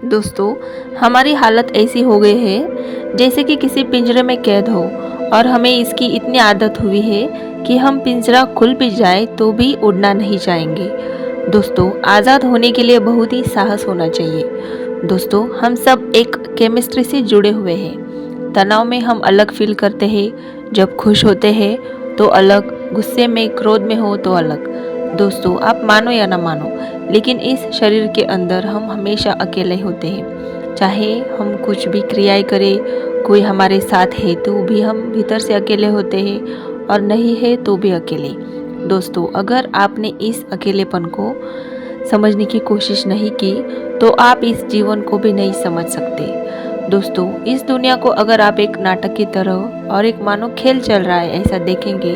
दोस्तों, हमारी हालत ऐसी हो गई है जैसे कि किसी पिंजरे में कैद हो और हमें इसकी इतनी आदत हुई है कि हम पिंजरा खुल भी जाए तो भी उड़ना नहीं चाहेंगे। दोस्तों, आज़ाद होने के लिए बहुत ही साहस होना चाहिए। दोस्तों, हम सब एक केमिस्ट्री से जुड़े हुए हैं। तनाव में हम अलग फील करते हैं, जब खुश होते हैं तो अलग, गुस्से में, क्रोध में हो तो अलग। दोस्तों, आप मानो या ना मानो, लेकिन इस शरीर के अंदर हम हमेशा अकेले होते हैं। चाहे हम कुछ भी क्रियाएं करें, कोई हमारे साथ है तो भी हम भीतर से अकेले होते हैं और नहीं है तो भी अकेले। दोस्तों, अगर आपने इस अकेलेपन को समझने की कोशिश नहीं की तो आप इस जीवन को भी नहीं समझ सकते। दोस्तों, इस दुनिया को अगर आप एक नाटक की तरह और एक मानो खेल चल रहा है ऐसा देखेंगे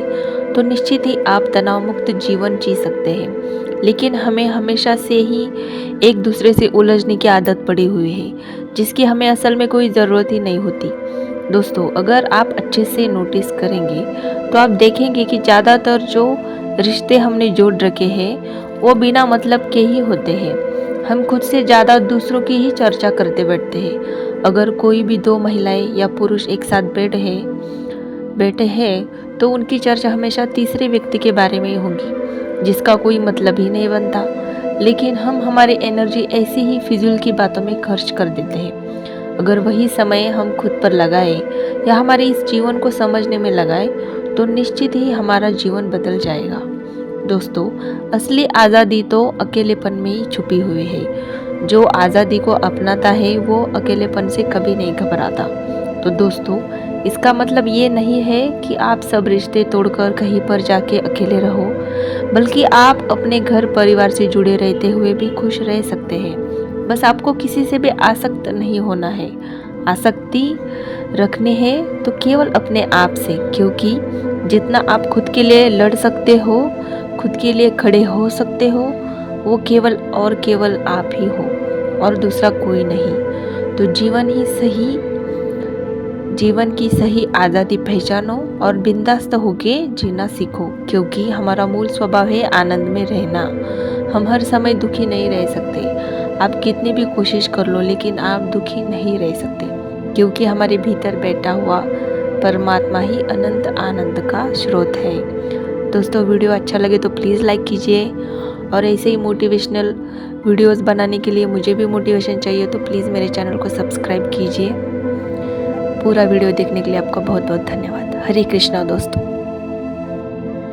तो निश्चित ही आप तनाव मुक्त जीवन जी सकते हैं। लेकिन हमें हमेशा से ही एक दूसरे से उलझने की आदत पड़ी हुई है, जिसकी हमें असल में कोई ज़रूरत ही नहीं होती। दोस्तों, अगर आप अच्छे से नोटिस करेंगे तो आप देखेंगे कि ज़्यादातर जो रिश्ते हमने जोड़ रखे हैं वो बिना मतलब के ही होते हैं। हम खुद से ज़्यादा दूसरों की ही चर्चा करते बैठते हैं। अगर कोई भी दो महिलाएं या पुरुष एक साथ बैठे हैं तो उनकी चर्चा हमेशा तीसरे व्यक्ति के बारे में ही होगी, जिसका कोई मतलब ही नहीं बनता। लेकिन हम हमारी एनर्जी ऐसी ही फिजूल की बातों में खर्च कर देते हैं। अगर वही समय हम खुद पर लगाए या हमारे इस जीवन को समझने में लगाए तो निश्चित ही हमारा जीवन बदल जाएगा। दोस्तों, असली आज़ादी तो अकेलेपन में ही छुपी हुई है। जो आज़ादी को अपनाता है वो अकेलेपन से कभी नहीं घबराता। तो दोस्तों, इसका मतलब ये नहीं है कि आप सब रिश्ते तोड़कर कहीं पर जाके अकेले रहो, बल्कि आप अपने घर परिवार से जुड़े रहते हुए भी खुश रह सकते हैं। बस आपको किसी से भी आसक्त नहीं होना है। आसक्ति रखने हैं तो केवल अपने आप से, क्योंकि जितना आप खुद के लिए लड़ सकते हो, खुद के लिए खड़े हो सकते हो, वो केवल और केवल आप ही हो और दूसरा कोई नहीं। तो जीवन की सही आज़ादी पहचानो और बिंदास होके जीना सीखो, क्योंकि हमारा मूल स्वभाव है आनंद में रहना। हम हर समय दुखी नहीं रह सकते। आप कितनी भी कोशिश कर लो लेकिन आप दुखी नहीं रह सकते, क्योंकि हमारे भीतर बैठा हुआ परमात्मा ही अनंत आनंद का स्रोत है। दोस्तों, वीडियो अच्छा लगे तो प्लीज़ लाइक कीजिए और ऐसे ही मोटिवेशनल वीडियोस बनाने के लिए मुझे भी मोटिवेशन चाहिए, तो प्लीज़ मेरे चैनल को सब्सक्राइब कीजिए। पूरा वीडियो देखने के लिए आपका बहुत बहुत धन्यवाद। हरे कृष्णा दोस्तों।